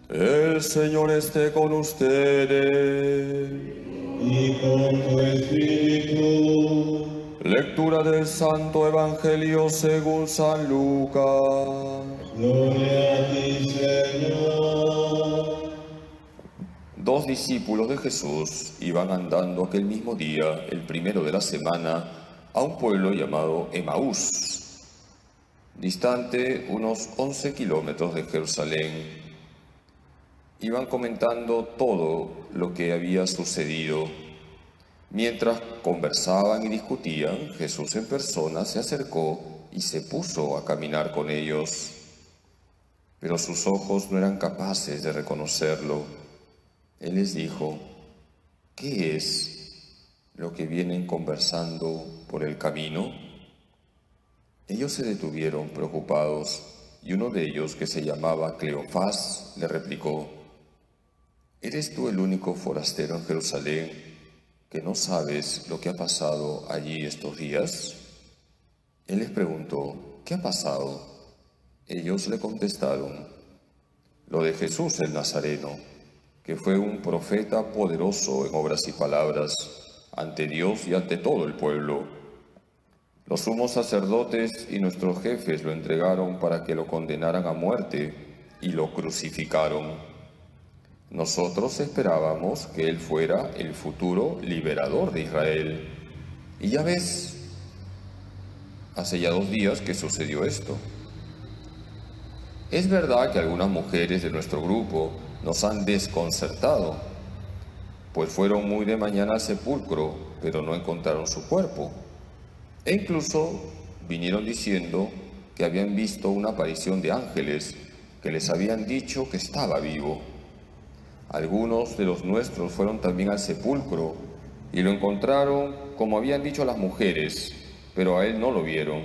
El Señor esté con ustedes. Y con tu espíritu. Lectura del Santo Evangelio según San Lucas. Gloria a ti, Señor. Dos discípulos de Jesús iban andando aquel mismo día, el primero de la semana, a un pueblo llamado Emaús, distante unos 11 kilómetros de Jerusalén. Iban comentando todo lo que había sucedido. Mientras conversaban y discutían, Jesús en persona se acercó y se puso a caminar con ellos. Pero sus ojos no eran capaces de reconocerlo. Él les dijo: ¿qué es lo que vienen conversando por el camino? Ellos se detuvieron preocupados, y uno de ellos, que se llamaba Cleofás, le replicó: ¿eres tú el único forastero en Jerusalén que no sabes lo que ha pasado allí estos días? Él les preguntó: ¿qué ha pasado? Ellos le contestaron: lo de Jesús el Nazareno, que fue un profeta poderoso en obras y palabras ante Dios y ante todo el pueblo. Los sumos sacerdotes y nuestros jefes lo entregaron para que lo condenaran a muerte y lo crucificaron. Nosotros esperábamos que él fuera el futuro liberador de Israel. Y ya ves, hace ya 2 días que sucedió esto. Es verdad que algunas mujeres de nuestro grupo nos han desconcertado, pues fueron muy de mañana al sepulcro, pero no encontraron su cuerpo. E incluso vinieron diciendo que habían visto una aparición de ángeles que les habían dicho que estaba vivo. Algunos de los nuestros fueron también al sepulcro y lo encontraron como habían dicho las mujeres, pero a él no lo vieron.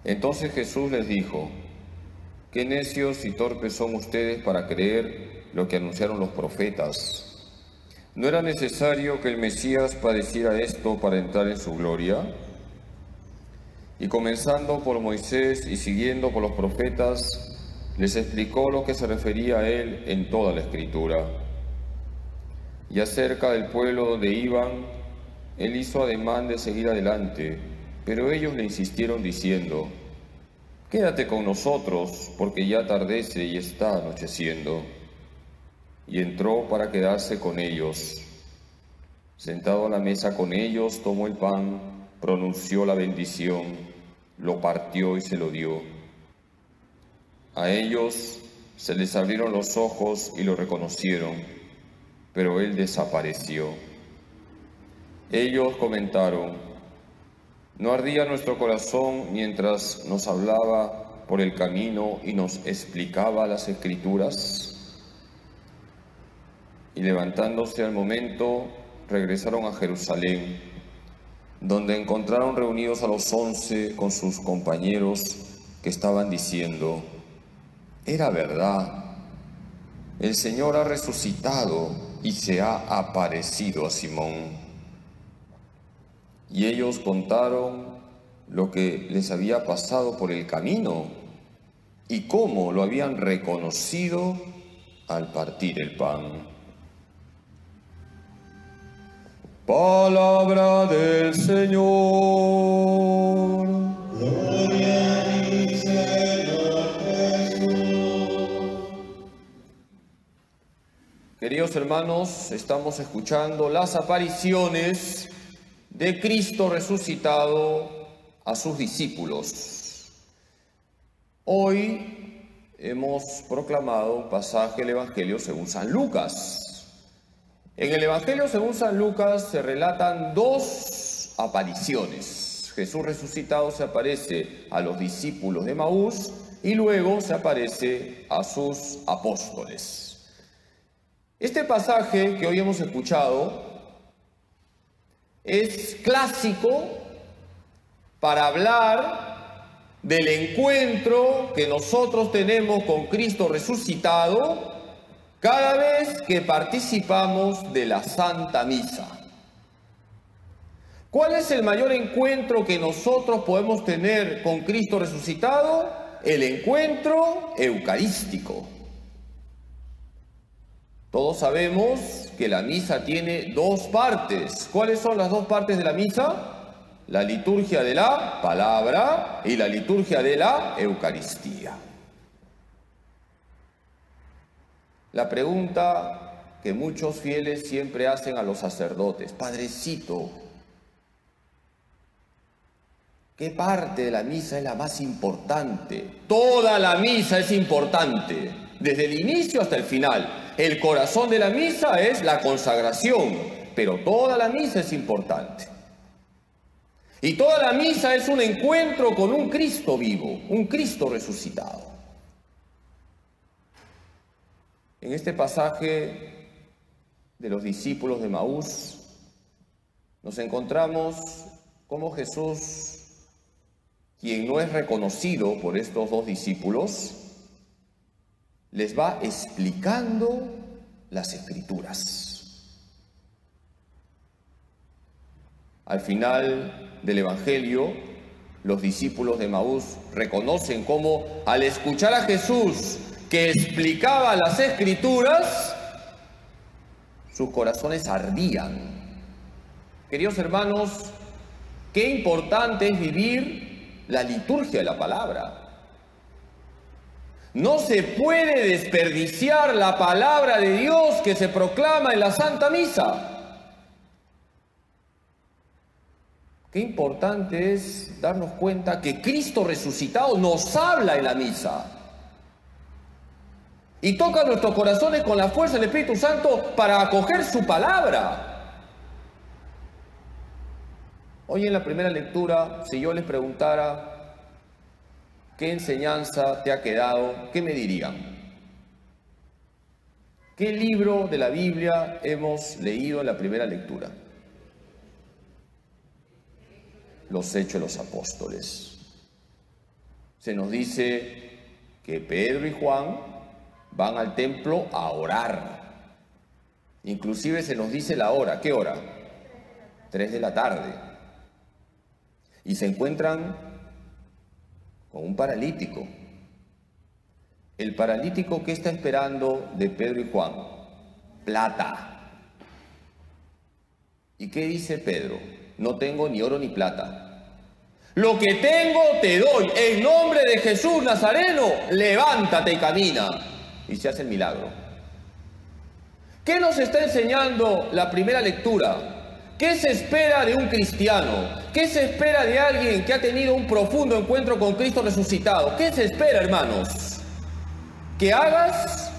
Entonces Jesús les dijo: qué necios y torpes son ustedes para creer lo que anunciaron los profetas. ¿No era necesario que el Mesías padeciera esto para entrar en su gloria? Y comenzando por Moisés y siguiendo por los profetas, les explicó lo que se refería a él en toda la Escritura. Y acerca del pueblo donde iban, él hizo ademán de seguir adelante, pero ellos le insistieron diciendo: quédate con nosotros, porque ya atardece y está anocheciendo. Y entró para quedarse con ellos. Sentado a la mesa con ellos, tomó el pan, pronunció la bendición, lo partió y se lo dio. A ellos se les abrieron los ojos y lo reconocieron, pero él desapareció. Ellos comentaron: ¿no ardía nuestro corazón mientras nos hablaba por el camino y nos explicaba las Escrituras? Y levantándose al momento, regresaron a Jerusalén, donde encontraron reunidos a los 11 con sus compañeros, que estaban diciendo: era verdad, el Señor ha resucitado y se ha aparecido a Simón. Y ellos contaron lo que les había pasado por el camino y cómo lo habían reconocido al partir el pan. Palabra del Señor. Gloria a ti, Señor Jesús. Queridos hermanos, estamos escuchando las apariciones de Cristo resucitado a sus discípulos. Hoy hemos proclamado un pasaje del Evangelio según San Lucas. En el Evangelio según San Lucas se relatan 2 apariciones. Jesús resucitado se aparece a los discípulos de Emaús y luego se aparece a sus apóstoles. Este pasaje que hoy hemos escuchado es clásico para hablar del encuentro que nosotros tenemos con Cristo resucitado cada vez que participamos de la Santa Misa. ¿Cuál es el mayor encuentro que nosotros podemos tener con Cristo resucitado? El encuentro eucarístico. Todos sabemos que la misa tiene dos partes. ¿Cuáles son las dos partes de la misa? La liturgia de la palabra y la liturgia de la Eucaristía. La pregunta que muchos fieles siempre hacen a los sacerdotes: Padrecito, ¿qué parte de la misa es la más importante? Toda la misa es importante, desde el inicio hasta el final. El corazón de la misa es la consagración, pero toda la misa es importante. Y toda la misa es un encuentro con un Cristo vivo, un Cristo resucitado. En este pasaje de los discípulos de Emaús nos encontramos como Jesús, quien no es reconocido por estos dos discípulos, les va explicando las Escrituras. Al final del Evangelio, los discípulos de Emaús reconocen cómo, al escuchar a Jesús que explicaba las Escrituras, sus corazones ardían. Queridos hermanos, qué importante es vivir la liturgia de la palabra. No se puede desperdiciar la palabra de Dios que se proclama en la Santa Misa. Qué importante es darnos cuenta que Cristo resucitado nos habla en la misa y toca nuestros corazones con la fuerza del Espíritu Santo para acoger su palabra. Hoy en la primera lectura, si yo les preguntara ¿qué enseñanza te ha quedado?, ¿qué me dirían? ¿Qué libro de la Biblia hemos leído en la primera lectura? Los Hechos de los Apóstoles. Se nos dice que Pedro y Juan van al templo a orar. Inclusive se nos dice la hora. ¿Qué hora? 3 de la tarde. Y se encuentran con un paralítico. El paralítico, ¿qué está esperando de Pedro y Juan? Plata. ¿Y qué dice Pedro? No tengo ni oro ni plata. Lo que tengo te doy. En nombre de Jesús Nazareno, levántate y camina. Y se hace el milagro. ¿Qué nos está enseñando la primera lectura? ¿Qué se espera de un cristiano? ¿Qué se espera de alguien que ha tenido un profundo encuentro con Cristo resucitado? ¿Qué se espera, hermanos? Que hagas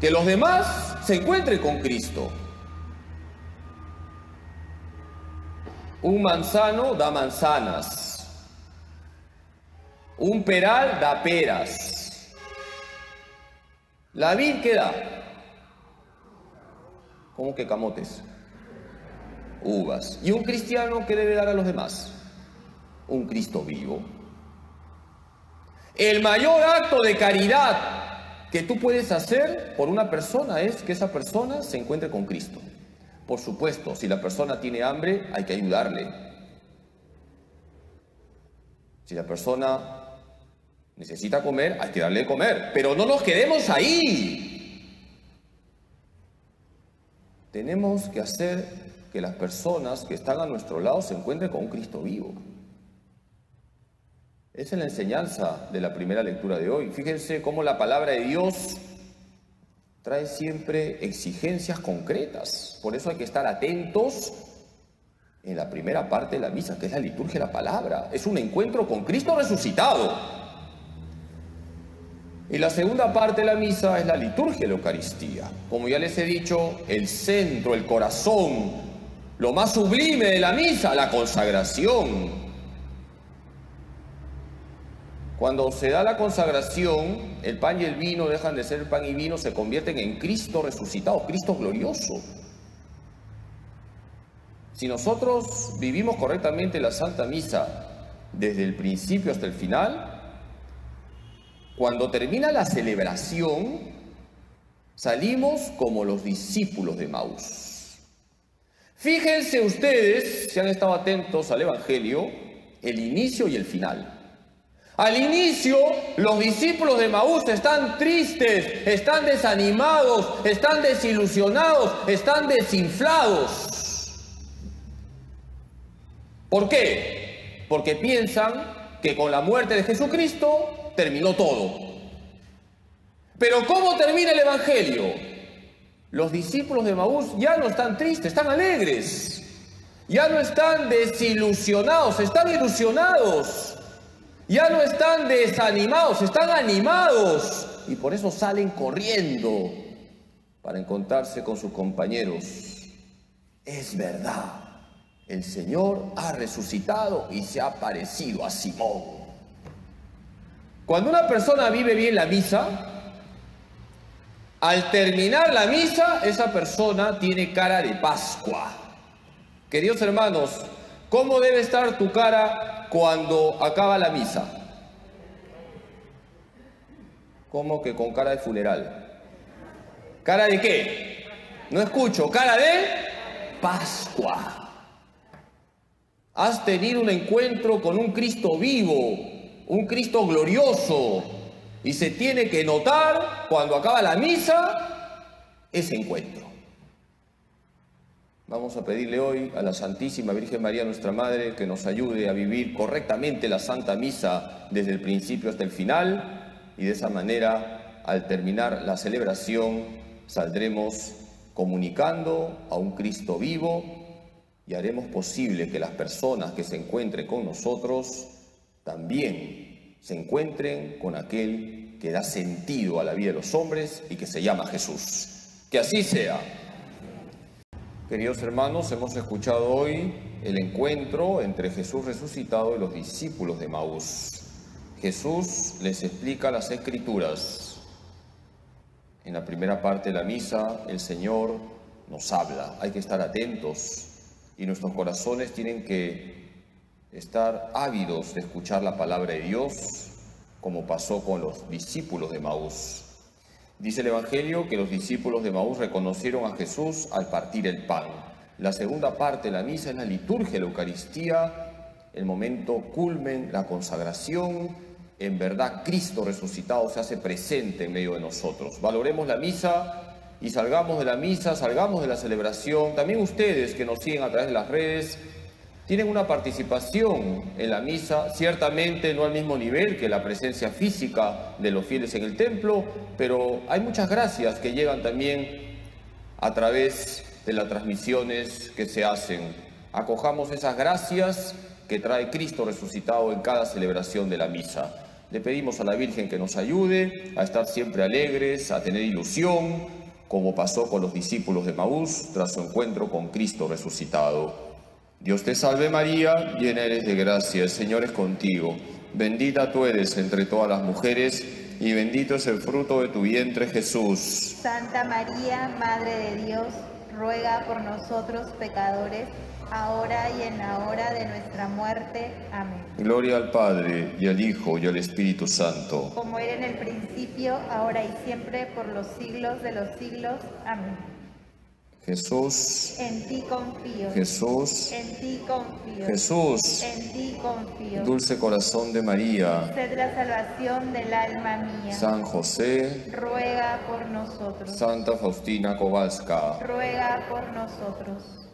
que los demás se encuentren con Cristo. Un manzano da manzanas. Un peral da peras. ¿La vid qué da? ¿Cómo que camotes? Uvas. ¿Y un cristiano qué debe dar a los demás? Un Cristo vivo. El mayor acto de caridad que tú puedes hacer por una persona es que esa persona se encuentre con Cristo. Por supuesto, si la persona tiene hambre, hay que ayudarle. Si la persona necesita comer, hay que darle de comer. Pero no nos quedemos ahí. Tenemos que hacer que las personas que están a nuestro lado se encuentren con un Cristo vivo. Esa es la enseñanza de la primera lectura de hoy. Fíjense cómo la palabra de Dios trae siempre exigencias concretas. Por eso hay que estar atentos en la primera parte de la misa, que es la liturgia de la palabra. Es un encuentro con Cristo resucitado. Y la segunda parte de la misa es la liturgia de la Eucaristía. Como ya les he dicho, el centro, el corazón, lo más sublime de la misa, la consagración. Cuando se da la consagración, el pan y el vino dejan de ser pan y vino, se convierten en Cristo resucitado, Cristo glorioso. Si nosotros vivimos correctamente la Santa Misa desde el principio hasta el final, cuando termina la celebración, salimos como los discípulos de Emaús. Fíjense ustedes, si han estado atentos al Evangelio, el inicio y el final. Al inicio, los discípulos de Emaús están tristes, están desanimados, están desilusionados, están desinflados. ¿Por qué? Porque piensan que con la muerte de Jesucristo terminó todo. Pero ¿cómo termina el Evangelio? Los discípulos de Emaús ya no están tristes, están alegres. Ya no están desilusionados, están ilusionados. Ya no están desanimados, están animados. Y por eso salen corriendo para encontrarse con sus compañeros. Es verdad, el Señor ha resucitado y se ha parecido a Simón. Cuando una persona vive bien la misa, al terminar la misa, esa persona tiene cara de Pascua. Queridos hermanos, ¿cómo debe estar tu cara cuando acaba la misa? ¿Cómo que con cara de funeral? ¿Cara de qué? No escucho. ¿Cara de Pascua? Has tenido un encuentro con un Cristo vivo, un Cristo glorioso, y se tiene que notar cuando acaba la misa ese encuentro. Vamos a pedirle hoy a la Santísima Virgen María, nuestra Madre, que nos ayude a vivir correctamente la Santa Misa desde el principio hasta el final, y de esa manera, al terminar la celebración, saldremos comunicando a un Cristo vivo y haremos posible que las personas que se encuentren con nosotros también se encuentren con aquel que da sentido a la vida de los hombres y que se llama Jesús. Que así sea. Queridos hermanos, hemos escuchado hoy el encuentro entre Jesús resucitado y los discípulos de Emaús. Jesús les explica las Escrituras. En la primera parte de la misa, el Señor nos habla. Hay que estar atentos y nuestros corazones tienen que estar ávidos de escuchar la palabra de Dios, como pasó con los discípulos de Emaús. Dice el Evangelio que los discípulos de Emaús reconocieron a Jesús al partir el pan. La segunda parte de la misa es la liturgia de la Eucaristía, el momento culmen, la consagración. En verdad, Cristo resucitado se hace presente en medio de nosotros. Valoremos la misa y salgamos de la misa, salgamos de la celebración. También ustedes que nos siguen a través de las redes tienen una participación en la misa, ciertamente no al mismo nivel que la presencia física de los fieles en el templo, pero hay muchas gracias que llegan también a través de las transmisiones que se hacen. Acojamos esas gracias que trae Cristo resucitado en cada celebración de la misa. Le pedimos a la Virgen que nos ayude a estar siempre alegres, a tener ilusión, como pasó con los discípulos de Emaús tras su encuentro con Cristo resucitado. Dios te salve María, llena eres de gracia, el Señor es contigo. Bendita tú eres entre todas las mujeres y bendito es el fruto de tu vientre Jesús. Santa María, Madre de Dios, ruega por nosotros pecadores, ahora y en la hora de nuestra muerte. Amén. Gloria al Padre, y al Hijo, y al Espíritu Santo. Como era en el principio, ahora y siempre, por los siglos de los siglos. Amén. Jesús, En ti confío. Jesús, En ti confío. Jesús, En ti confío. dulce corazón de María, Sed la salvación del alma mía. San José, Ruega por nosotros. Santa Faustina Kowalska, Ruega por nosotros.